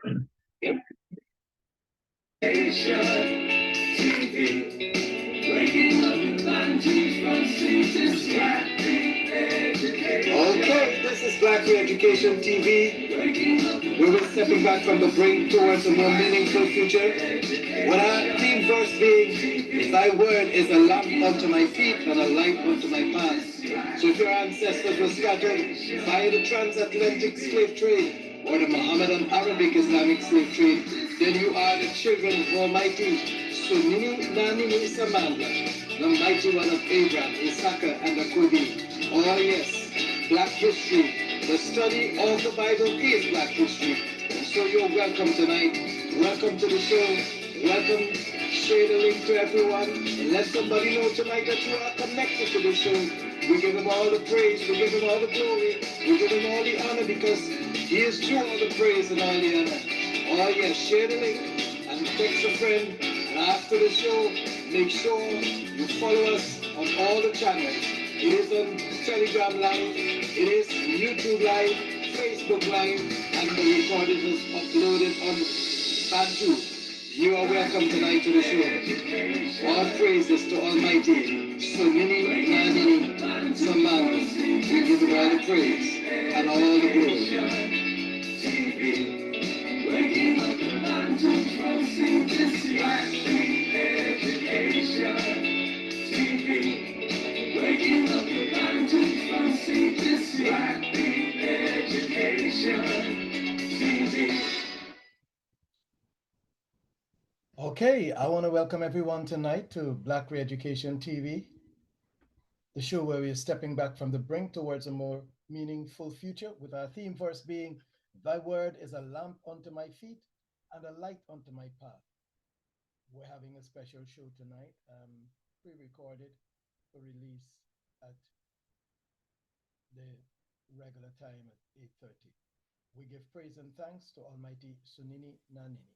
Okay, this is Black Re-Education TV. We're stepping back from the brink towards a more meaningful future. What our theme verse being, thy word is a lamp unto my feet and a light unto my path. So if your ancestors were scattered via the transatlantic slave trade or the Mohammedan Arabic Islamic slave trade, then you are the children of Almighty Sunini Nanini Samanda, the mighty one of Abraham, Isaac, and Jacob. Oh yes, Black history. The study of the Bible is Black history. So you're welcome tonight. Welcome to the show. Welcome. Share the link to everyone. And let somebody know tonight that you are connected to the show. We give him all the praise. We give him all the glory. We give him all the honor because he is due all the praise and all the honor. Oh yes, share the link and text a friend. And after the show, make sure you follow us on all the channels. It is on Telegram Live, it is YouTube Live, Facebook Live, and the recording is uploaded on Bantu. You are welcome tonight to the show. All praises to Almighty Sunini Nanini Samanda. We give him all the praise and all the glory. Waking up the Bantu from sleep, this Black Re-Education TV. Waking up the Bantu from sleep, this Black Re-Education TV. Okay, I want to welcome everyone tonight to Black Re-Education TV, the show where we are stepping back from the brink towards a more meaningful future, with our theme verse being, thy word is a lamp unto my feet and a light unto my path. We're having a special show tonight, pre-recorded for release at the regular time at 8:30. We give praise and thanks to Almighty Sunini Nanini.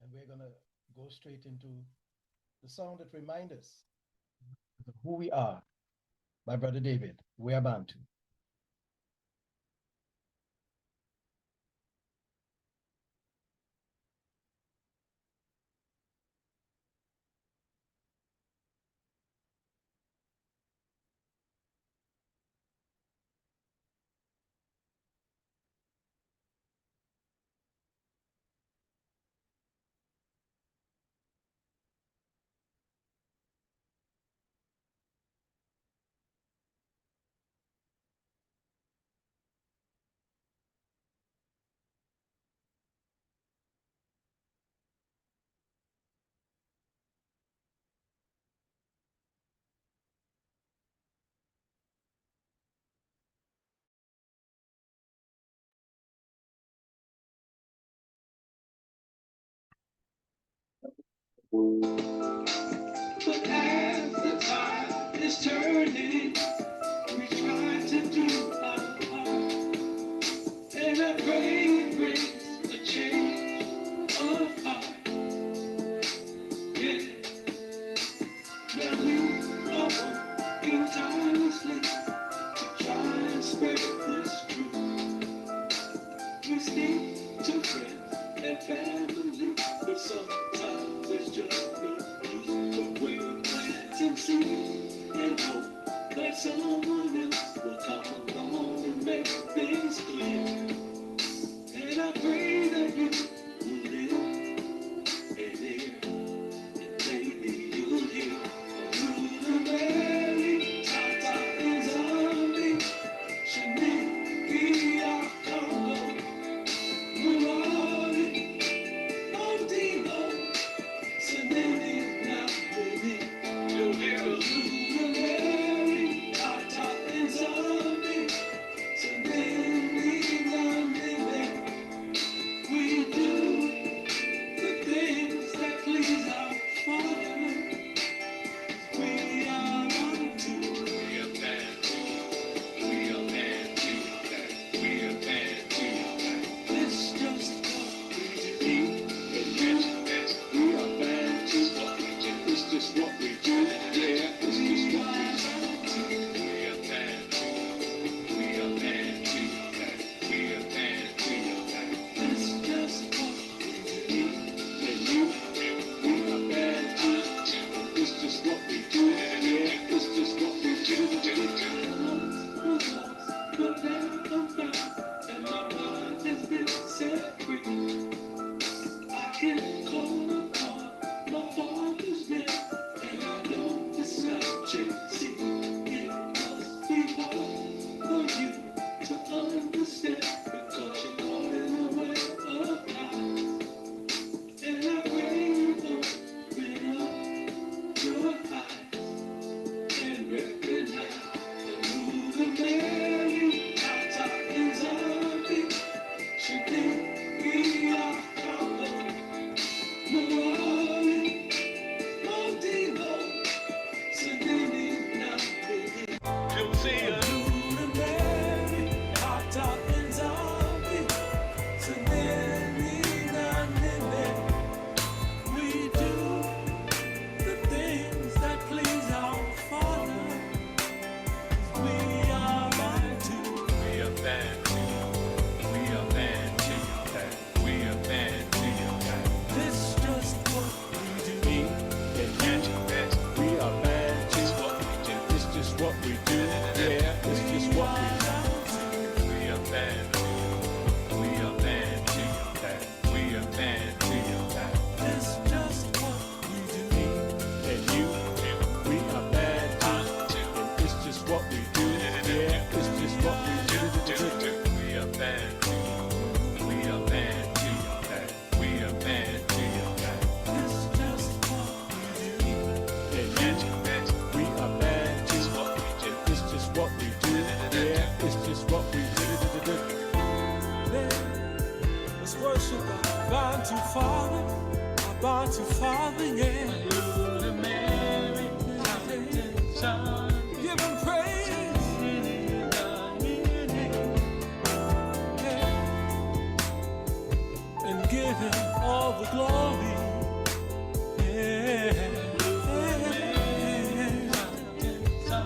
And we're going to go straight into the song that reminds us of who we are. My brother David, we are Bantu. But as the tide is turning, we try to do our part. And I pray it brings a change of heart. Yeah, that we are working tirelessly to try and spread this truth. We speak to friends and family, but sometimes it's just no use. is what we do. Let's worship our Bantu Father, yeah. Give him praise, yeah. And give him all the glory, yeah.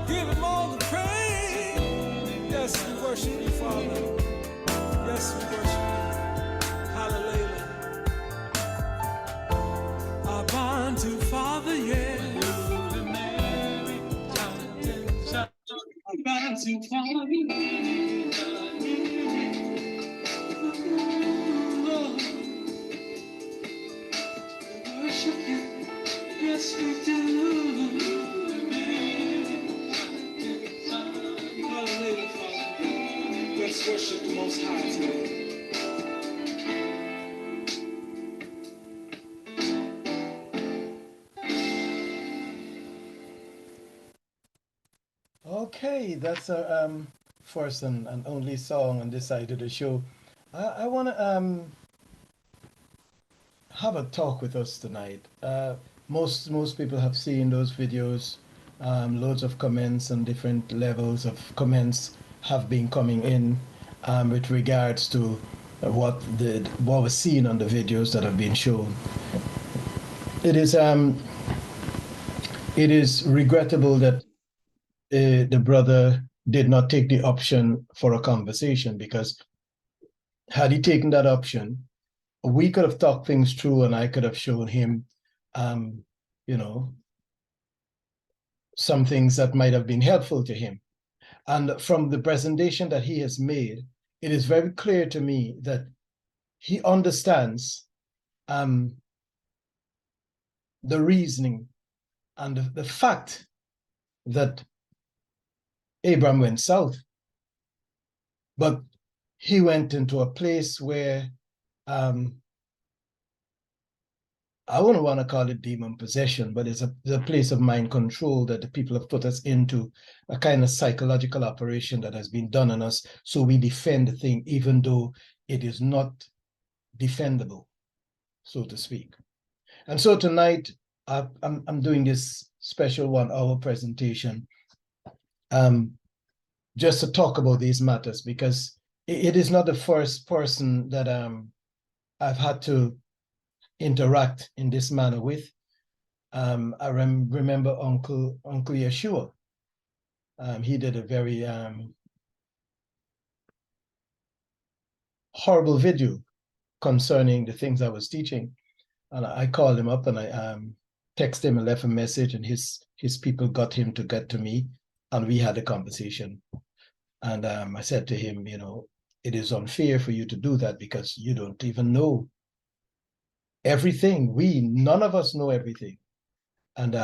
Give him all the praise. Yes, we worship you, Father. Yes, we worship you. Hallelujah. Our Bantu Father, yeah. Our Bantu Father, Lord, we worship you. Yes, we do. Hallelujah, Father. Let's worship the Most High today. Okay, that's our first and only song on this side of the show. I want to have a talk with us tonight. Most people have seen those videos. Loads of comments and different levels of comments have been coming in with regards to what was seen on the videos that have been shown. It is regrettable that the brother did not take the option for a conversation, because had he taken that option, we could have talked things through and I could have shown him, some things that might have been helpful to him. And from the presentation that he has made, it is very clear to me that he understands the reasoning and the fact that Abraham went south, but he went into a place where I wouldn't want to call it demon possession, but it's a place of mind control that the people have put us into, a kind of psychological operation that has been done on us. So we defend the thing, even though it is not defendable, so to speak. And so tonight, I'm doing this special 1 hour presentation just to talk about these matters, because it is not the first person that I've had to interact in this manner with. I remember Uncle Yeshua. He did a very horrible video concerning the things I was teaching. And I called him up and I texted him and left a message, and his people got him to get to me, and we had a conversation. And I said to him, it is unfair for you to do that, because you don't even know everything. None of us know everything. And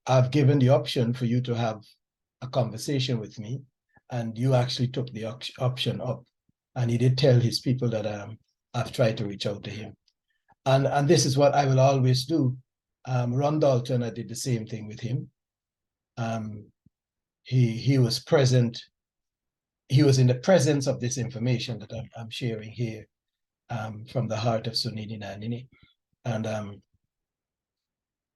I've given the option for you to have a conversation with me, and you actually took the option up. And he did tell his people that I've tried to reach out to him. And this is what I will always do. Ron Dalton, I did the same thing with him. He was present. He was in the presence of this information that I'm sharing here from the heart of Sunini Nanini. And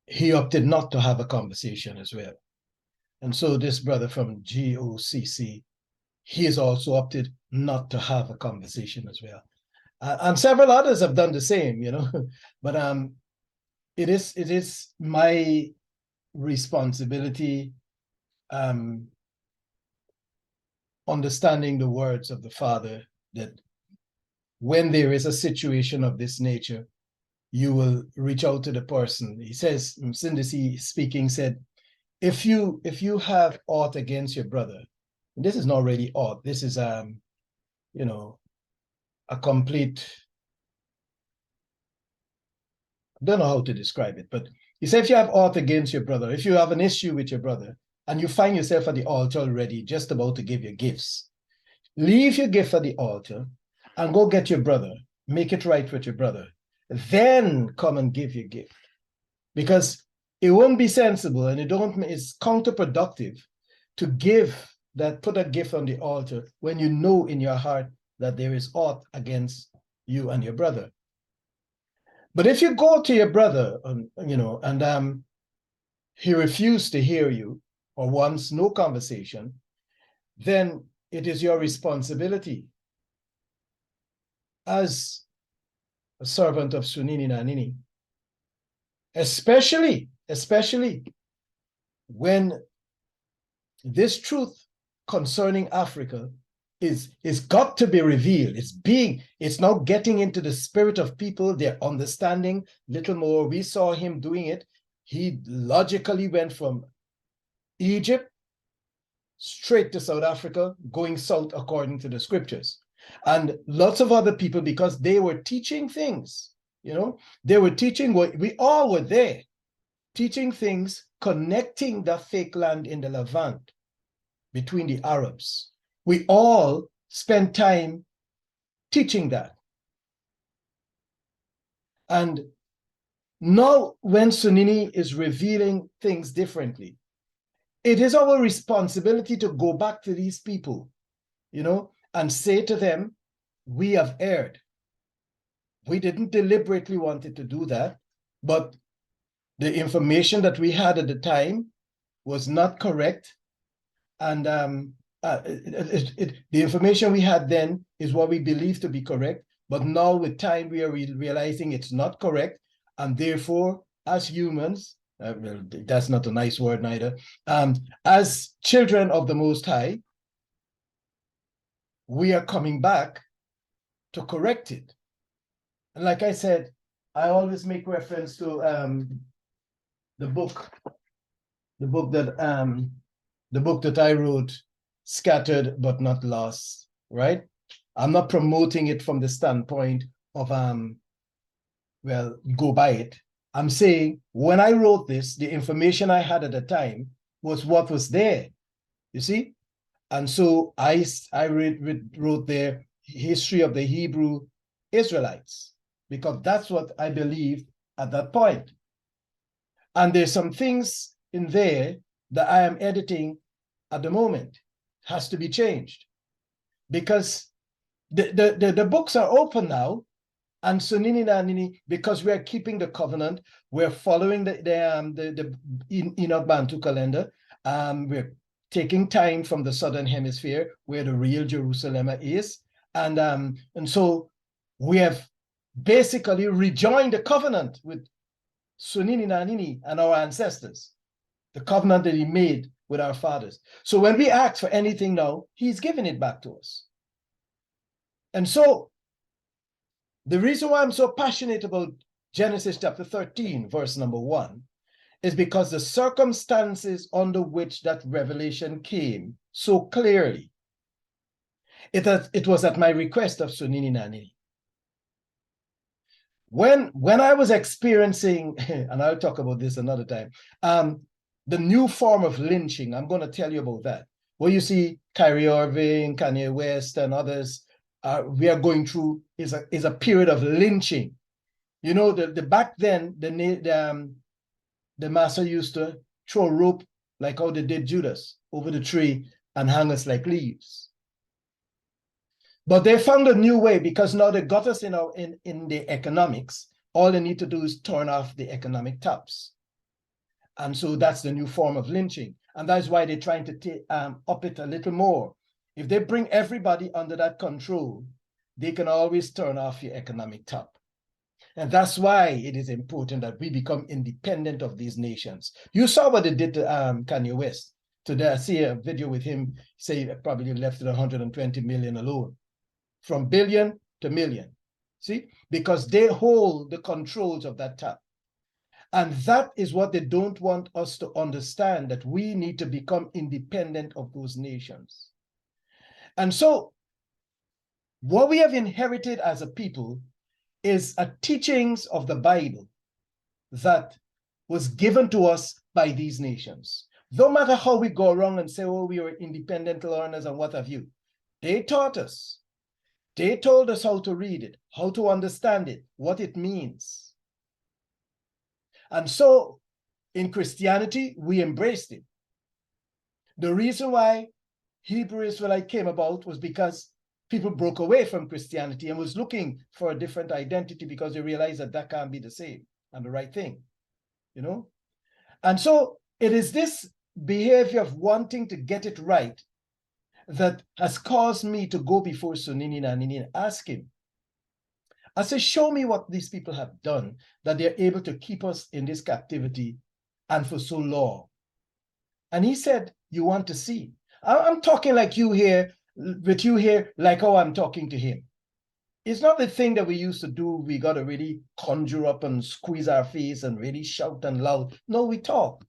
he opted not to have a conversation as well. And so this brother from GOCC, he has also opted not to have a conversation as well. And several others have done the same, but it is my responsibility, understanding the words of the Father, that when there is a situation of this nature, you will reach out to the person. He says, Sindisi speaking said, if you have aught against your brother, this is not really aught, this is a complete, I don't know how to describe it, but he said, if you have aught against your brother, if you have an issue with your brother, and you find yourself at the altar already, just about to give your gifts, leave your gift at the altar and go get your brother, make it right with your brother, then come and give your gift. Because it won't be sensible, and it's counterproductive to give that put a gift on the altar when you know in your heart that there is aught against you and your brother. But if you go to your brother, and he refused to hear you or wants no conversation, then it is your responsibility as a servant of Sunini Nanini, especially when this truth concerning Africa is got to be revealed. It's now getting into the spirit of people. They're understanding little more. We saw him doing it. He logically went from Egypt straight to South Africa, going south according to the scriptures. And lots of other people, because they were teaching things, they were teaching what we all were there, teaching things, connecting the fake land in the Levant between the Arabs. We all spent time teaching that. And now when Sunini is revealing things differently, it is our responsibility to go back to these people, and say to them, we have erred. We didn't deliberately wanted to do that, but the information that we had at the time was not correct. And the information we had then is what we believe to be correct. But now with time, we are realizing it's not correct. And therefore, as humans, well, that's not a nice word neither, as children of the Most High, we are coming back to correct it. And like I said, I always make reference to the book that I wrote, Scattered But Not Lost, right? I'm not promoting it from the standpoint of, go buy it. I'm saying when I wrote this, the information I had at the time was what was there, you see? And so I wrote there history of the Hebrew Israelites, because that's what I believed at that point. And there's some things in there that I am editing at the moment. Has to be changed, because the books are open now, and Sunini Nanini, because we are keeping the covenant, we're following the Enoch Bantu calendar. We're taking time from the southern hemisphere where the real Jerusalem is, and so we have basically rejoined the covenant with Sunini Nanini and our ancestors, the covenant that he made with our fathers. So when we ask for anything now, he's giving it back to us. And so the reason why I'm so passionate about Genesis chapter 13, verse number 1, is because the circumstances under which that revelation came so clearly, it was at my request of Sunini Nanini. When I was experiencing, and I'll talk about this another time, the new form of lynching, I'm going to tell you about that. What you see Kyrie Irving, Kanye West, and others we are going through is a period of lynching. The back then, the master used to throw rope like how they did Judas over the tree and hang us like leaves. But they found a new way, because now they got us in the economics. All they need to do is turn off the economic taps. And so that's the new form of lynching. And that's why they're trying to up it a little more. If they bring everybody under that control, they can always turn off your economic tap. And that's why it is important that we become independent of these nations. You saw what they did to Kanye West. Today, I see a video with him say probably left at 120 million alone, from billion to million. See, because they hold the controls of that tap. And that is what they don't want us to understand, that we need to become independent of those nations. And so what we have inherited as a people is a teachings of the Bible that was given to us by these nations. No matter how we go around and say, oh, we are independent learners and what have you, they taught us. They told us how to read it, how to understand it, what it means. And so in Christianity, we embraced it. The reason why Hebrew Israelite came about was because people broke away from Christianity and was looking for a different identity because they realized that that can't be the same and the right thing, you know? And so it is this behavior of wanting to get it right that has caused me to go before Sunini Nanini and ask him, I say, show me what these people have done that they're able to keep us in this captivity and for so long. And he said, you want to see? I'm talking like you here, with you here, like how I'm talking to him. It's not the thing that we used to do. We got to really conjure up and squeeze our face and really shout and loud. No, we talk.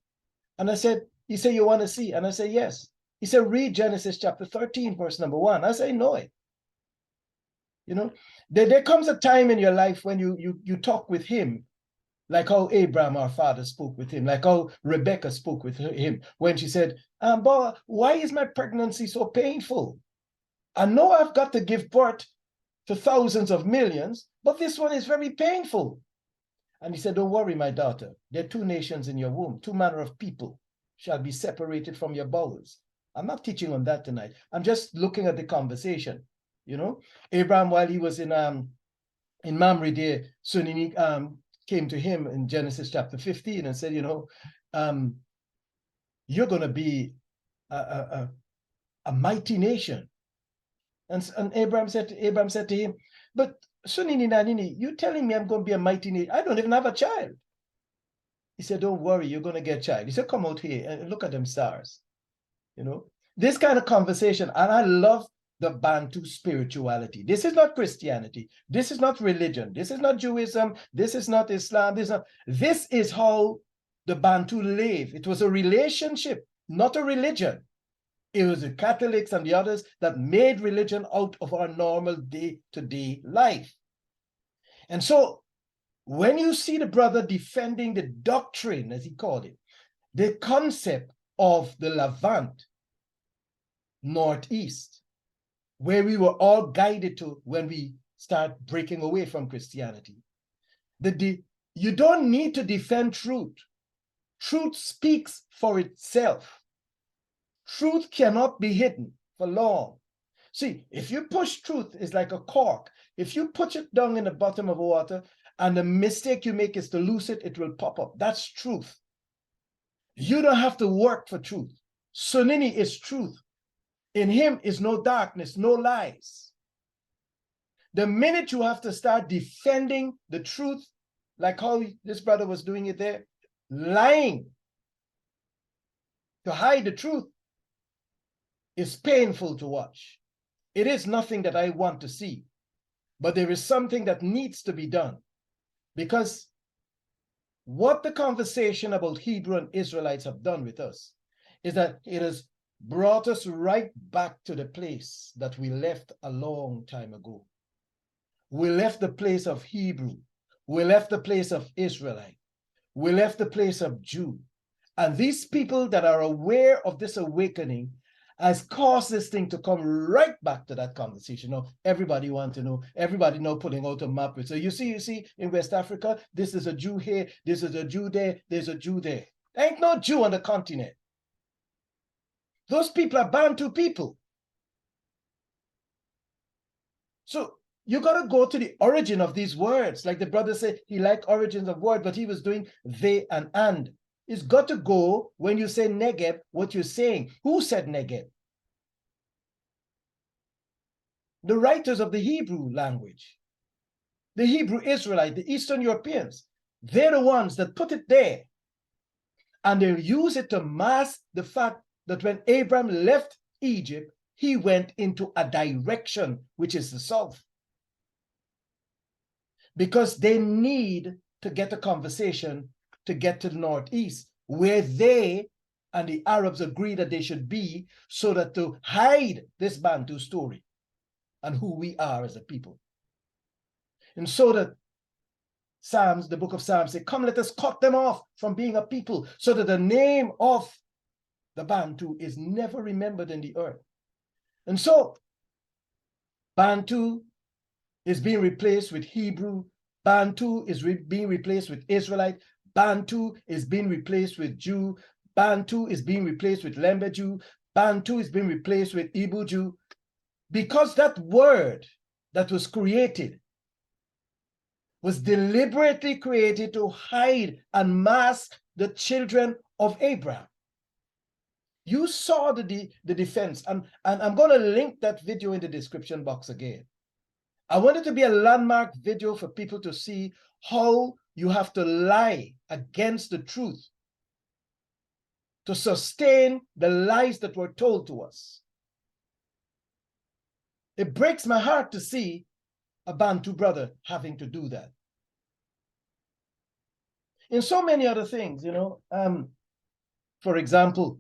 And I said, he said, you want to see? And I said, yes. He said, read Genesis chapter 13, verse number 1. I say, no. You know, there comes a time in your life when you talk with him, like how Abraham, our father, spoke with him, like how Rebecca spoke with him when she said, boy, why is my pregnancy so painful? I know I've got to give birth to thousands of millions, but this one is very painful. And he said, don't worry, my daughter. There are two nations in your womb, two manner of people shall be separated from your bowels. I'm not teaching on that tonight. I'm just looking at the conversation. You know, Abraham, while he was in Mamre there, Sunini came to him in Genesis chapter 15 and said, you know, you're going to be a mighty nation. And Abraham said to him, but Sunini Nanini, you telling me I'm going to be a mighty nation? I don't even have a child. He said, don't worry, you're going to get a child. He said, come out here and look at them stars. You know, this kind of conversation. And I love the Bantu spirituality. This is not Christianity. This is not religion. This is not Judaism. This is not Islam. This is how the Bantu live. It was a relationship, not a religion. It was the Catholics and the others that made religion out of our normal day-to-day life. And so when you see the brother defending the doctrine, as he called it, the concept of the Levant, Northeast, where we were all guided to when we start breaking away from Christianity. You don't need to defend truth. Truth speaks for itself. Truth cannot be hidden for long. See, if you push truth, it's like a cork. If you put it down in the bottom of water and the mistake you make is to lose it, it will pop up. That's truth. You don't have to work for truth. Sunini is truth. In him is no darkness, no lies. The minute you have to start defending the truth, like how this brother was doing it there, lying to hide the truth is painful to watch. It is nothing that I want to see, but there is something that needs to be done, because what the conversation about Hebrew and Israelites have done with us is that it has brought us right back to the place that we left a long time ago. We left the place of Hebrew. We left the place of Israelite. We left the place of Jew. And these people that are aware of this awakening has caused this thing to come right back to that conversation. Now, everybody wants to know, everybody now putting out a map. So you see, in West Africa, this is a Jew here, this is a Jew there, there's a Jew there. There ain't no Jew on the continent. Those people are Bantu people. So you got to go to the origin of these words. Like the brother said, he liked origins of word, but he was doing they and. It's got to go when you say Negev, what you're saying. Who said Negev? The writers of the Hebrew language, the Hebrew Israelite, the Eastern Europeans, they're the ones that put it there. And they use it to mask the fact that when Abraham left Egypt, he went into a direction, which is the south. Because they need to get a conversation to get to the northeast, where they and the Arabs agree that they should be, so that to hide this Bantu story and who we are as a people. And so that Psalms, the book of Psalms, say, come, let us cut them off from being a people, so that the name of the Bantu is never remembered in the earth. And so Bantu is being replaced with Hebrew. Bantu is being replaced with Israelite. Bantu is being replaced with Jew. Bantu is being replaced with Lembe Jew. Bantu is being replaced with Ibuju, because that word that was created was deliberately created to hide and mask the children of Abraham. You saw the defense, and I'm going to link that video in the description box again. I want it to be a landmark video for people to see how you have to lie against the truth to sustain the lies that were told to us. It breaks my heart to see a Bantu brother having to do that. In so many other things, you know, for example,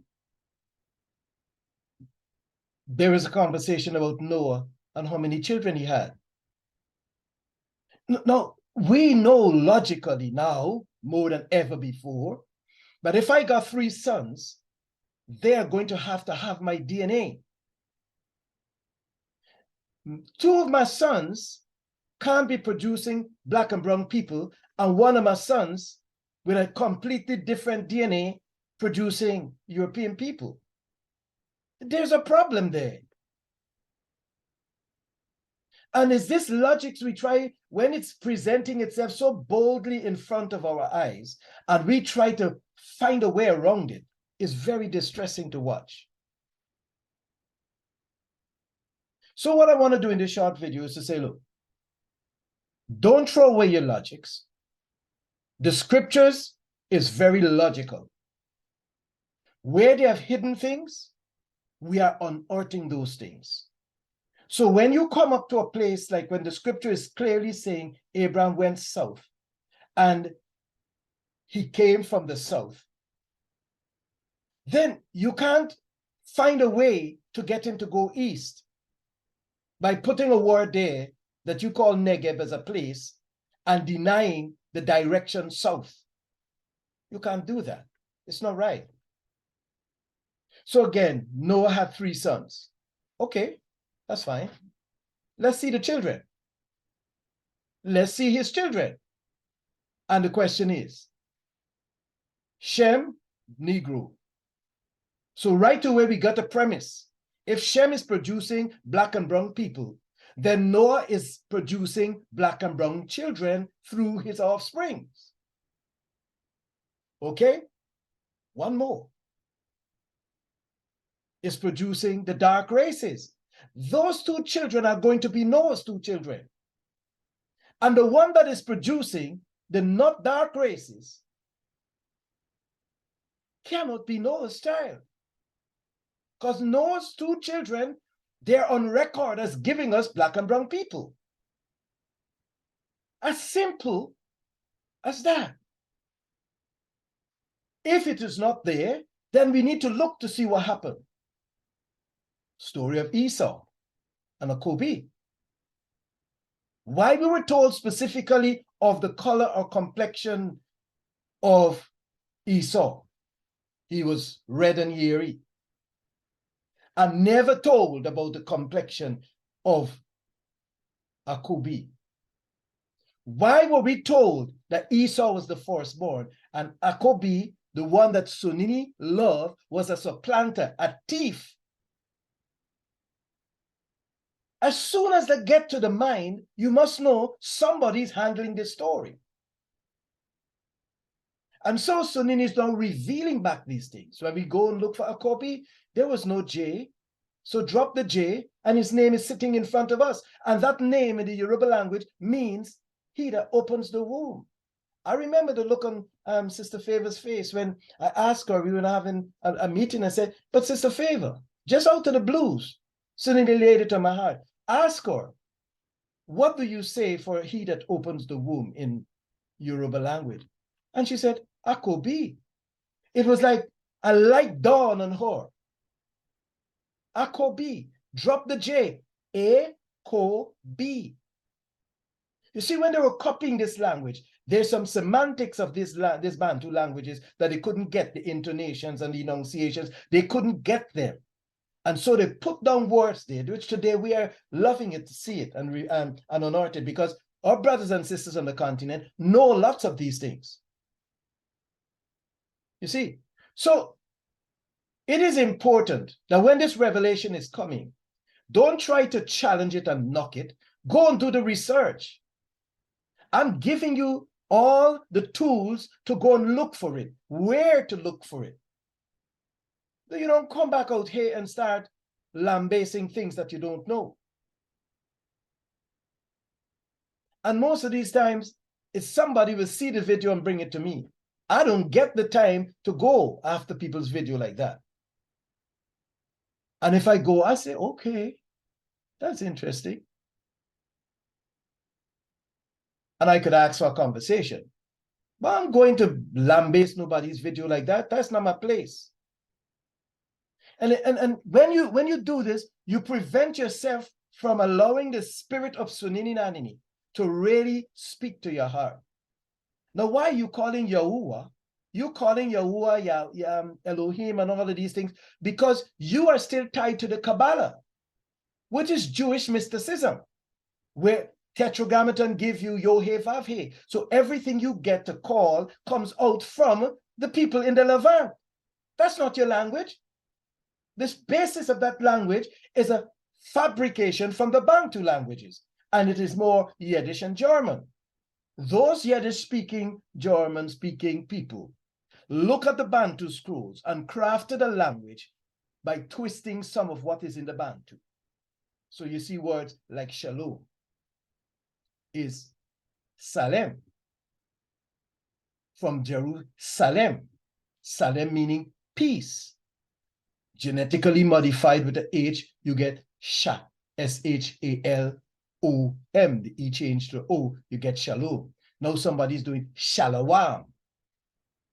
there is a conversation about Noah and how many children he had. Now, we know logically now, more than ever before, but if I got 3 sons, they are going to have my DNA. 2 of my sons can't be producing black and brown people, and 1 of my sons with a completely different DNA producing European people. There's a problem there. And it's this logic we try, when it's presenting itself so boldly in front of our eyes, and we try to find a way around it, is very distressing to watch. So what I want to do in this short video is to say, look, don't throw away your logics. The scriptures is very logical. Where they have hidden things, we are unearthing those things. So when you come up to a place like when the scripture is clearly saying Abraham went south and he came from the south, then you can't find a way to get him to go east by putting a word there that you call Negev as a place and denying the direction south. You can't do that. It's not right. So again, Noah had 3 sons. Okay, that's fine. Let's see the children. Let's see his children. And the question is, Shem, Negro. So right away we got a premise. If Shem is producing black and brown people, then Noah is producing black and brown children through his offspring. Okay? One more. Is producing the dark races. Those 2 children are going to be Noah's 2 children. And the one that is producing the not dark races cannot be Noah's child. Because Noah's 2 children, they're on record as giving us black and brown people. As simple as that. If it is not there, then we need to look to see what happened. Story of Esau and Nkosi. Why we were told specifically of the color or complexion of Esau. He was red and hairy. And never told about the complexion of Nkosi. Why were we told that Esau was the firstborn and Nkosi, the one that Sunini loved, was a supplanter, a thief? As soon as they get to the mind, you must know somebody's handling this story. And so Sunini is now revealing back these things. When we go and look for Nkosi, there was no J. So drop the J, and his name is sitting in front of us. And that name in the Yoruba language means he that opens the womb. I remember the look on Sister Favor's face when I asked her, we were having a meeting, and I said, but Sister Favor, just out of the blues, Sunini laid it on my heart. Ask her, what do you say for he that opens the womb in Yoruba language? And she said, Nkosi. It was like a light dawn on her. Nkosi. Drop the J. Nkosi. You see, when they were copying this language, there's some semantics of this Bantu languages that they couldn't get, the intonations and the enunciations. They couldn't get them. And so they put down words there, which today we are loving it to see it and unearth it, because our brothers and sisters on the continent know lots of these things. You see, so It is important that when this revelation is coming, don't try to challenge it and knock it. Go and do the research. I'm giving you all the tools to go and look for it, where to look for it. You don't come back out here and start lambasting things that you don't know. And most of these times, it's somebody will see the video and bring it to me. I don't get the time to go after people's video like that. And if I go, I say, okay, that's interesting. And I could ask for a conversation. But I'm going to lambaste nobody's video like that. That's not my place. And when you do this, you prevent yourself from allowing the spirit of Sunini Nanini to really speak to your heart. Now, why are you calling Yahuwah? You calling Yahuwah, Elohim, and all of these things because you are still tied to the Kabbalah, which is Jewish mysticism, where Tetragrammaton give you Yohe Vavhe. So everything you get to call comes out from the people in the Levant. That's not your language. This basis of that language is a fabrication from the Bantu languages, and it is more Yiddish and German. Those Yiddish-speaking, German-speaking people look at the Bantu scrolls and crafted a language by twisting some of what is in the Bantu. So you see words like shalom is Salem, from Jerusalem, Salem meaning peace. Genetically modified with the H, you get Sha, S-H-A-L-O-M. The E changed to O, you get Shalom. Now somebody's doing Shalawam.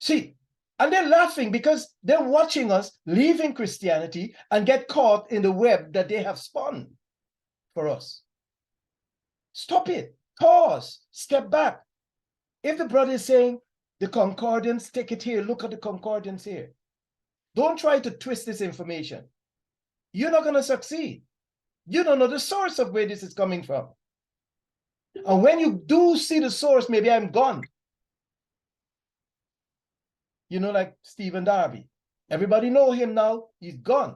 See, and they're laughing because they're watching us leaving Christianity and get caught in the web that they have spun for us. Stop it. Pause. Step back. If the brother is saying the concordance, take it here. Look at the concordance here. Don't try to twist this information. You're not going to succeed. You don't know the source of where this is coming from. And when you do see the source, maybe I'm gone. You know, like Stephen Darby. Everybody know him now. He's gone.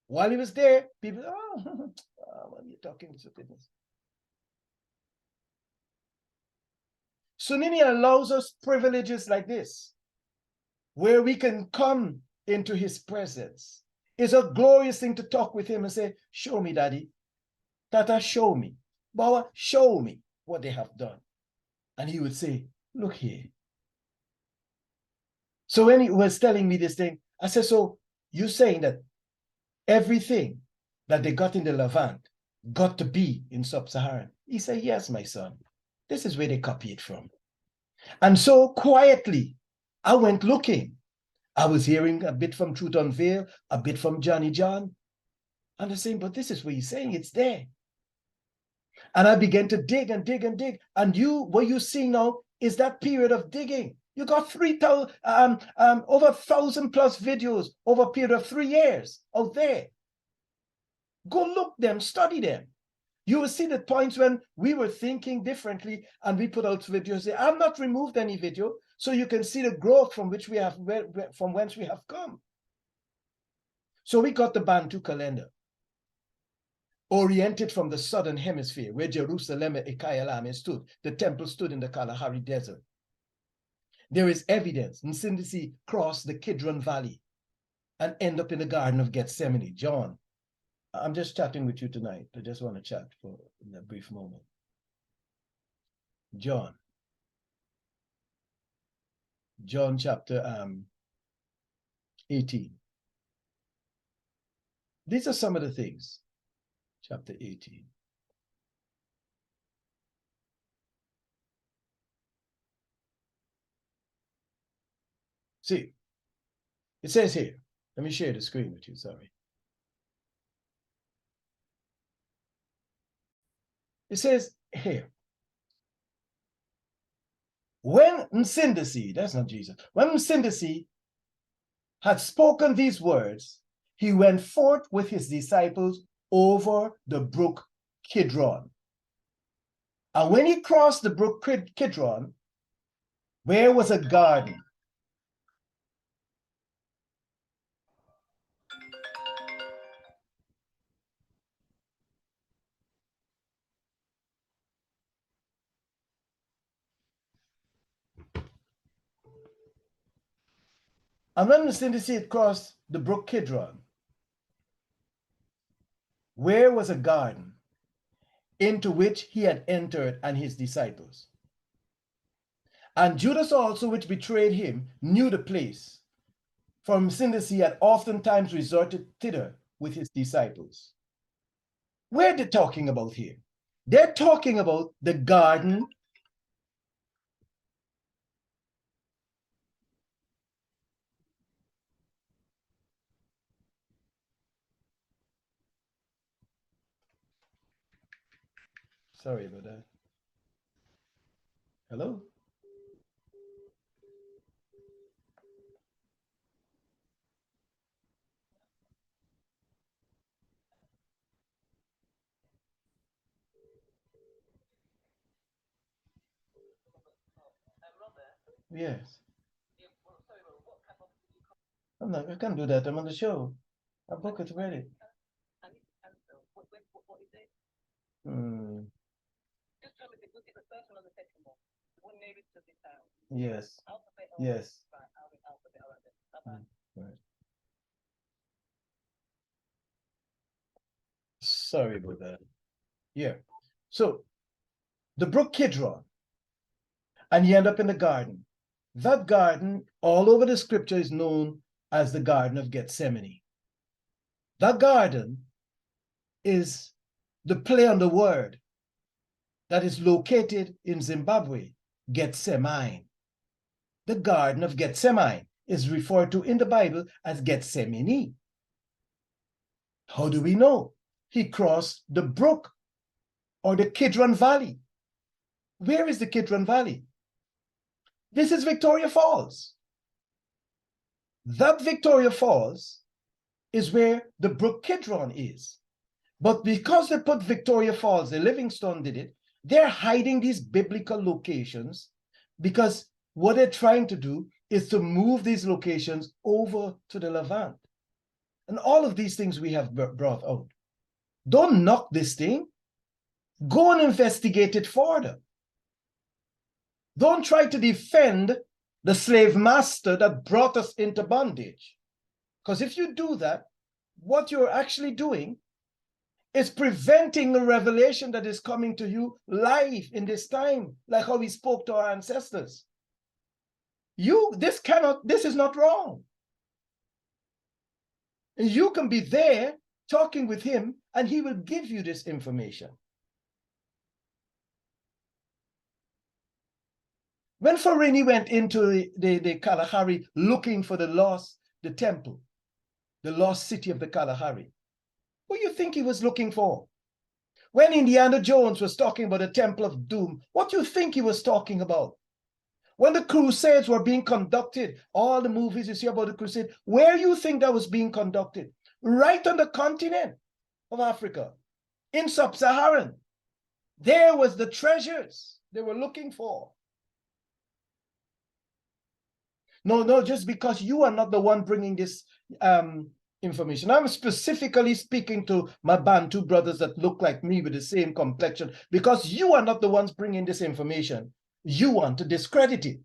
While he was there, people, what are you talking to goodness? Sunini allows us privileges like this, where we can come into his presence. It's a glorious thing to talk with him and say, show me, Daddy. Tata, show me. Bawa, show me what they have done. And he would say, look here. So when he was telling me this thing, I said, so you're saying that everything that they got in the Levant got to be in Sub-Saharan? He said, yes, my son. This is where they copy it from. And so quietly, I went looking. I was hearing a bit from Truth Unveiled, a bit from Johnny John. And I saying, but this is where he's saying it's there. And I began to dig and dig and dig. And what you see now is that period of digging. You got 3,000, over 1,000 plus videos over a period of 3 years out there. Go look them, study them. You will see the points when we were thinking differently and we put out videos. I've not removed any video, so you can see the growth from which we have, from whence we have come. So we got the Bantu calendar, oriented from the southern hemisphere, where Jerusalem Ekayalame stood. The temple stood in the Kalahari Desert. There is evidence. Nsindisi crossed the Kidron Valley and end up in the Garden of Gethsemane. John, I'm just chatting with you tonight. I just want to chat for a brief moment. John chapter 18. These are some of the things. Chapter 18. See, it says here, let me share the screen with you, sorry. It says here, when Nsindisi, that's not Jesus, when Nsindisi had spoken these words, he went forth with his disciples over the brook Kidron. And when he crossed the brook Kidron, where was a garden. And when Mephibosheth crossed the brook Kidron, where was a garden into which he had entered and his disciples. And Judas also, which betrayed him, knew the place, for since he had oftentimes resorted thither with his disciples. Where are they talking about here? They're talking about the garden. Sorry about that. Hello? Yes. I can't do that. I'm on the show. I book it ready. Yes. Yes. Right. Sorry about that. Yeah. So the brook Kidron, and you end up in the garden. That garden, all over the scripture, is known as the Garden of Gethsemane. That garden is the play on the word that is located in Zimbabwe, Gethsemane. The Garden of Gethsemane is referred to in the Bible as Gethsemane. How do we know? He crossed the brook or the Kidron Valley. Where is the Kidron Valley? This is Victoria Falls. That Victoria Falls is where the brook Kidron is. But because they put Victoria Falls, the Livingstone did it, they're hiding these biblical locations because what they're trying to do is to move these locations over to the Levant. And all of these things we have brought out. Don't knock this thing. Go and investigate it further. Don't try to defend the slave master that brought us into bondage. Because if you do that, what you're actually doing is preventing the revelation that is coming to you live in this time, like how we spoke to our ancestors. This is not wrong. And you can be there talking with him, and he will give you this information. When Farini went into the Kalahari looking for the temple, the lost city of the Kalahari, what do you think he was looking for? When Indiana Jones was talking about the Temple of Doom, what do you think he was talking about? When the Crusades were being conducted, all the movies you see about the Crusade, where you think that was being conducted? Right on the continent of Africa, in Sub-Saharan. There was the treasures they were looking for. No, just because you are not the one bringing this information. I'm specifically speaking to my Bantu brothers that look like me with the same complexion, because you are not the ones bringing this information. You want to discredit it.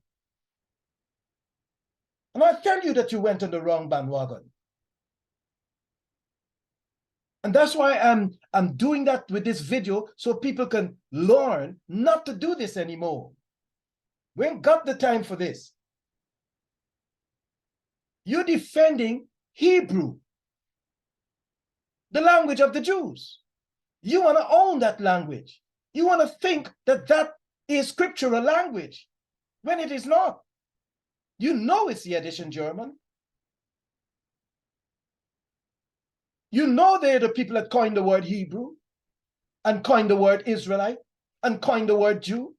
And I tell you that you went on the wrong bandwagon. And that's why I'm doing that with this video, so people can learn not to do this anymore. We ain't got the time for this. You're defending Hebrew, the language of the Jews. You want to own that language. You want to think that that is scriptural language when it is not. You know it's Yiddish and German. You know they're the people that coined the word Hebrew and coined the word Israelite and coined the word Jew.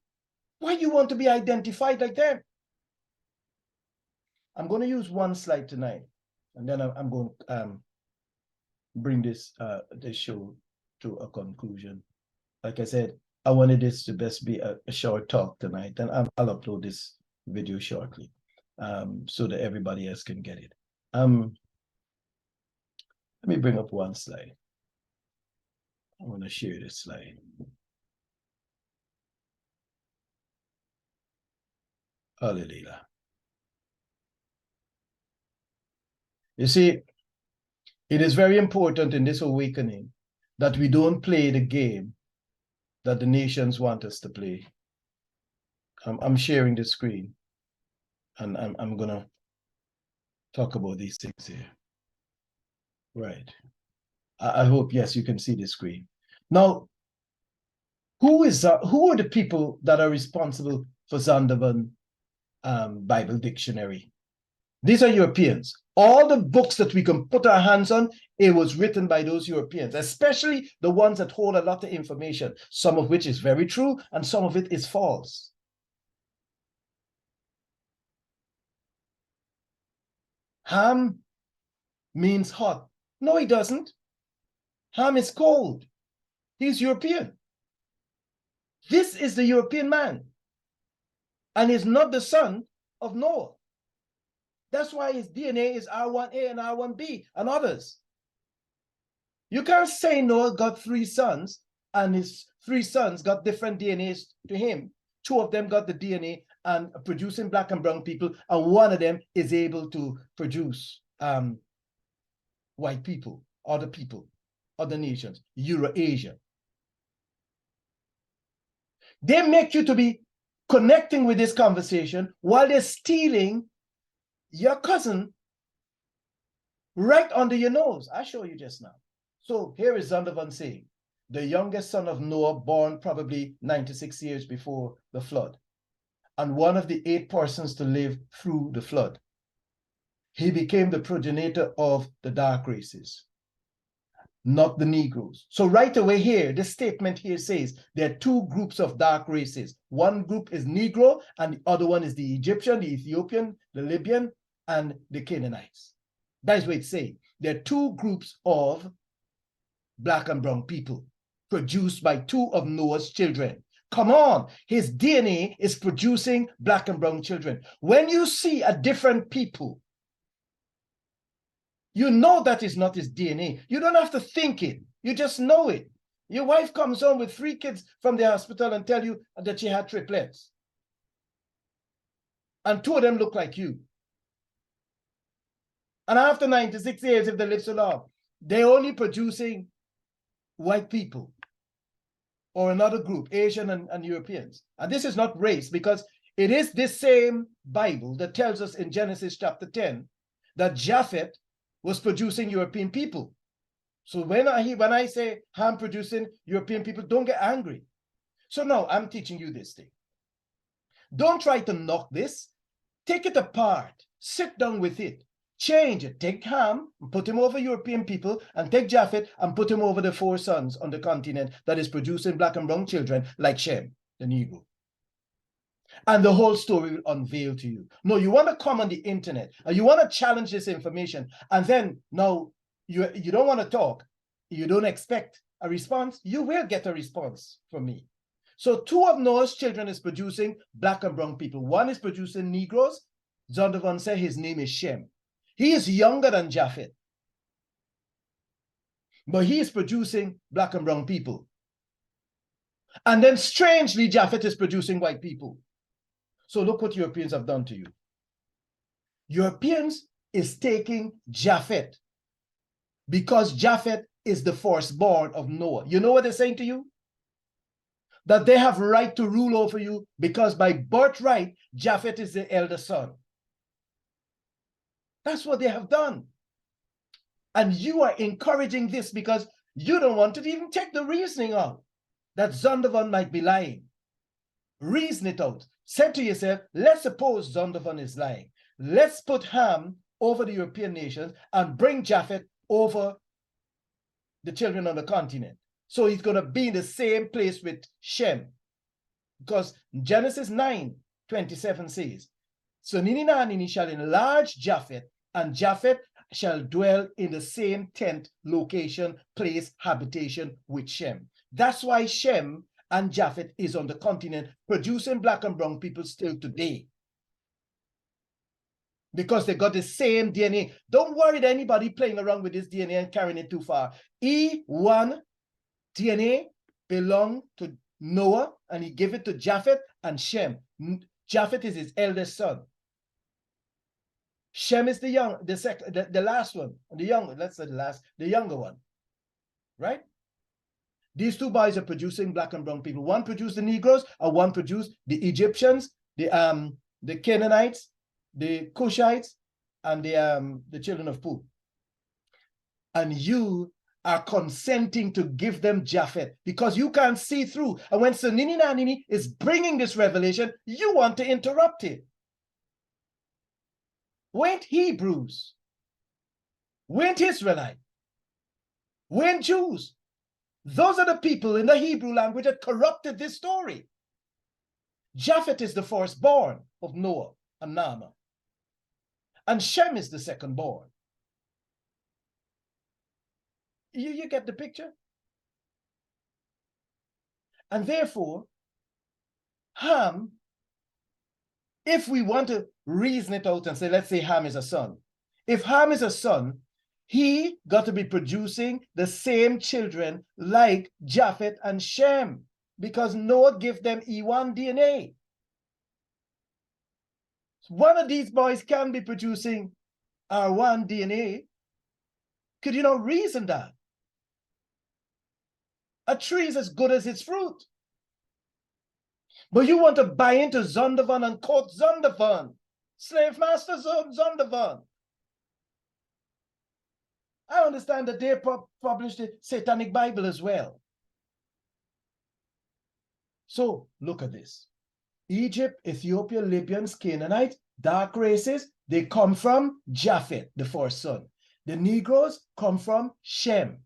Why do you want to be identified like them? I'm going to use one slide tonight, and then I'm going to bring this show to a conclusion. Like I said, I wanted this to best be a short talk tonight, and I'll upload this video shortly so that everybody else can get it. Let me bring up one slide. I want to share this slide. Hallelujah. You see, it is very important in this awakening that we don't play the game that the nations want us to play. I'm sharing the screen, and I'm going to talk about these things here. Right. I hope, yes, you can see the screen. Now, who are the people that are responsible for Zoonaadh1 Bible Dictionary? These are Europeans. All the books that we can put our hands on, it was written by those Europeans, especially the ones that hold a lot of information, some of which is very true and some of it is false. Ham means hot. No, he doesn't. Ham is cold. He's European. This is the European man. And he's not the son of Noah. That's why his DNA is R1A and R1B and others. You can't say Noah got 3 sons and his 3 sons got different DNAs to him. 2 of them got the DNA and producing black and brown people, and 1 of them is able to produce white people, other nations, Eurasia. They make you to be connecting with this conversation while they're stealing your cousin right under your nose. I show you just now. So here is Zoonaadh1 saying, the youngest son of Noah, born probably 96 years before the flood, and one of the 8 persons to live through the flood. He became the progenitor of the dark races, not the Negroes. So right away here, this statement here says there are 2 groups of dark races. One group is Negro, and the other one is the Egyptian, the Ethiopian, the Libyan, and the Canaanites. That's what it's saying. There are 2 groups of black and brown people produced by 2 of Noah's children. Come on, his DNA is producing black and brown children. When you see a different people, you know that is not his DNA. You don't have to think it. You just know it. Your wife comes home with 3 kids from the hospital and tell you that she had triplets. And 2 of them look like you. And after 96 years, if they live so long, they're only producing white people or another group, Asian and Europeans. And this is not race, because it is this same Bible that tells us in Genesis chapter 10 that Japheth was producing European people. So when I say I'm producing European people, don't get angry. So now I'm teaching you this thing. Don't try to knock this. Take it apart. Sit down with it. Change it. Take Ham and put him over European people, and take Japheth and put him over the 4 sons on the continent that is producing black and brown children like Shem, the Negro. And the whole story will unveil to you. No, you want to come on the internet and you want to challenge this information, and then now you don't want to talk. You don't expect a response. You will get a response from me. So 2 of Noah's children is producing black and brown people. 1 is producing Negroes. Zoonaadh1 said his name is Shem. He is younger than Japheth, but he is producing black and brown people. And then strangely, Japheth is producing white people. So look what Europeans have done to you. Europeans is taking Japheth because Japheth is the firstborn of Noah. You know what they're saying to you? That they have right to rule over you because by birthright, Japheth is the elder son. That's what they have done. And you are encouraging this because you don't want to even take the reasoning out that Zoonaadh1 might be lying. Reason it out. Say to yourself, let's suppose Zoonaadh1 is lying. Let's put Ham over the European nations and bring Japheth over the children on the continent. So he's going to be in the same place with Shem. Because Genesis 9:27 says, so Nini shall enlarge Japheth, and Japheth shall dwell in the same tent, location, place, habitation with Shem. That's why Shem and Japheth is on the continent producing black and brown people still today. Because they got the same DNA. Don't worry that anybody playing around with this DNA and carrying it too far. E1 DNA belonged to Noah, and he gave it to Japheth and Shem. Japheth is his eldest son. Shem is the last one, let's say the younger one, right? These two boys are producing black and brown people. One produced the Negroes, and one produced the Egyptians, the Canaanites, the Cushites, and the children of Pooh. And you are consenting to give them Japhet because you can't see through. And when Sunini Nanini is bringing this revelation, you want to interrupt it. Weren't Hebrews? Weren't Israelites? Weren't Jews? Those are the people in the Hebrew language that corrupted this story. Japhet is the firstborn of Noah and Nama. And Shem is the secondborn. You get the picture? And therefore, Ham, if we want to reason it out and say, let's say Ham is a son. If Ham is a son, he got to be producing the same children like Japhet and Shem, because Noah gave them E1 DNA. One of these boys can be producing R1 DNA. Could you not reason that? A tree is as good as its fruit. But you want to buy into Zoonaadh1 and quote Zoonaadh1, slave master Zoonaadh1. I understand that they published the Satanic Bible as well. So look at this. Egypt, Ethiopia, Libyans, Canaanites, dark races, they come from Japhet, the first son. The Negroes come from Shem.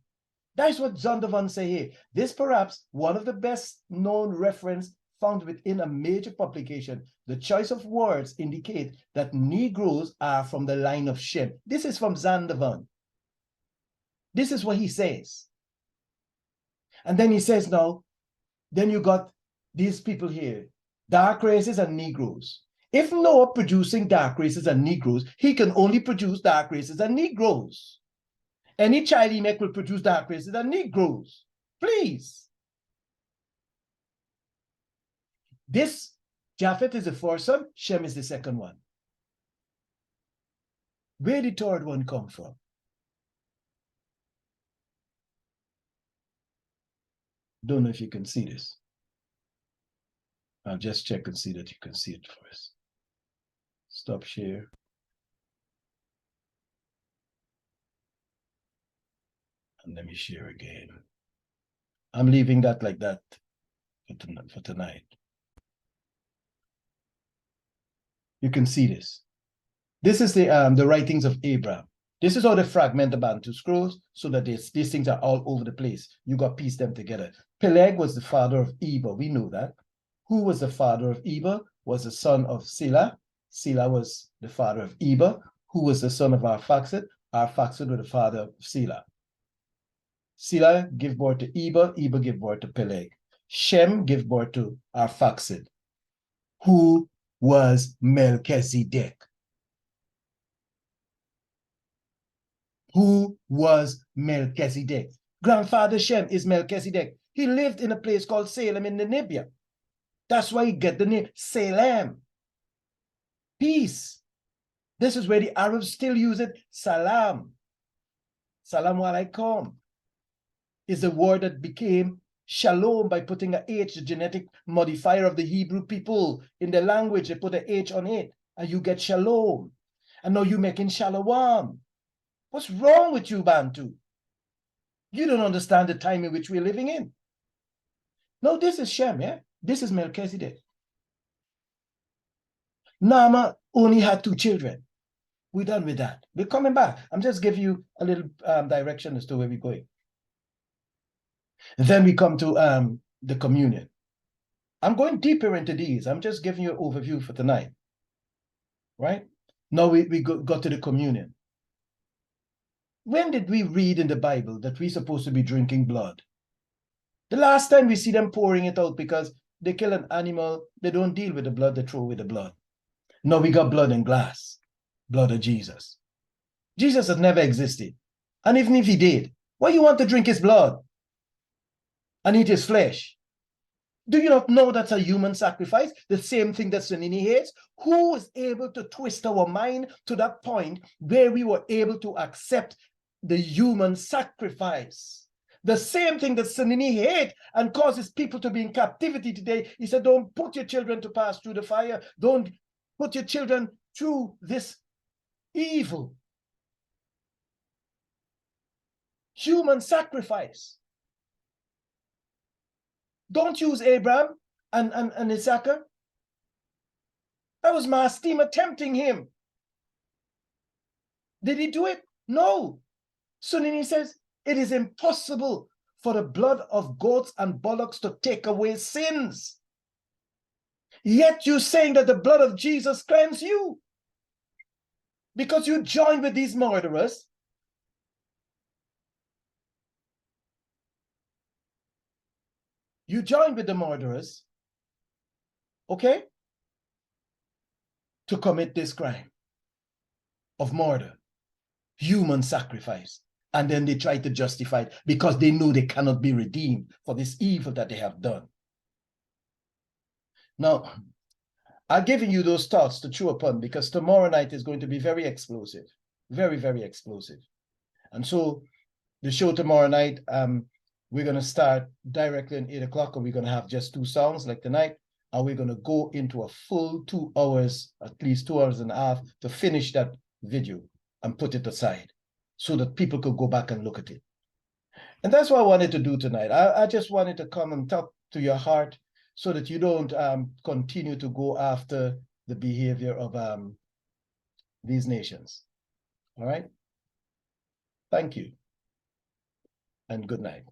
That's what Zoonaadh1 say here. This perhaps one of the best known reference found within a major publication. The choice of words indicate that Negroes are from the line of Shem. This is from Zoonaadh1. This is what he says. And then he says now, then you got these people here, dark races and Negroes. If Noah producing dark races and Negroes, he can only produce dark races and Negroes. Any child he make will produce dark races and Negroes. Please. This Japhet is the first son, Shem is the second one. Where did the third one come from? Don't know if you can see this. I'll just check and see that you can see it first. Stop share. And let me share again. I'm leaving that like that for tonight. You can see this. This is the writings of Abraham. This is how they fragment the Bantu scrolls so that these things are all over the place. You got piece them together. Peleg was the father of Eber. We know that. Who was the father of Eber? Was the son of Sela. Sela was the father of Eber. Who was the son of Arphaxad? Arphaxad was the father of Sela. Sela gave birth to Eber. Eber gave birth to Peleg. Shem gave birth to Arphaxad, who was Melchizedek. Who was Melchizedek? Grandfather Shem is Melchizedek. He lived in a place called Salem in Namibia. That's why he get the name Salem. Peace. This is where the Arabs still use it. Salam. Salam alaikum is the word that became shalom by putting a H, the genetic modifier of the Hebrew people. In the language, they put an H on it, and you get shalom. And now you're making shalom. What's wrong with you, Bantu? You don't understand the time in which we're living in. No, this is Shem, yeah? This is Melchizedek. Nama only had 2 children. We're done with that. We're coming back. I'm just giving you a little direction as to where we're going. And then we come to the communion. I'm going deeper into these. I'm just giving you an overview for tonight. Right? Now we got to the communion. When did we read in the Bible that we're supposed to be drinking blood? The last time we see them pouring it out because they kill an animal, they don't deal with the blood, they throw away the blood. No, we got blood in glass, blood of Jesus. Jesus has never existed. And even if he did, why you want to drink his blood and eat his flesh? Do you not know that's a human sacrifice? The same thing that Sunini hates? Who was able to twist our mind to that point where we were able to accept the human sacrifice? The same thing that Sunini hates and causes people to be in captivity today. He said, don't put your children to pass through the fire. Don't put your children through this evil. Human sacrifice. Don't use Abraham and Isaac. That was Maastima tempting him. Did he do it? No. Sunini says, it is impossible for the blood of goats and bullocks to take away sins. Yet you're saying that the blood of Jesus cleanses you. Because you joined with these murderers. You joined with the murderers, okay, to commit this crime of murder, human sacrifice. And then they try to justify it because they know they cannot be redeemed for this evil that they have done. Now, I'm giving you those thoughts to chew upon because tomorrow night is going to be very explosive, very, very explosive. And so the show tomorrow night, we're going to start directly at 8 o'clock, and we're going to have just 2 songs like tonight. And we're going to go into a full 2 hours, at least 2 hours and a half, to finish that video and put it aside so that people could go back and look at it. And that's what I wanted to do tonight. I just wanted to come and talk to your heart so that you don't continue to go after the behavior of these nations. All right? Thank you. And good night.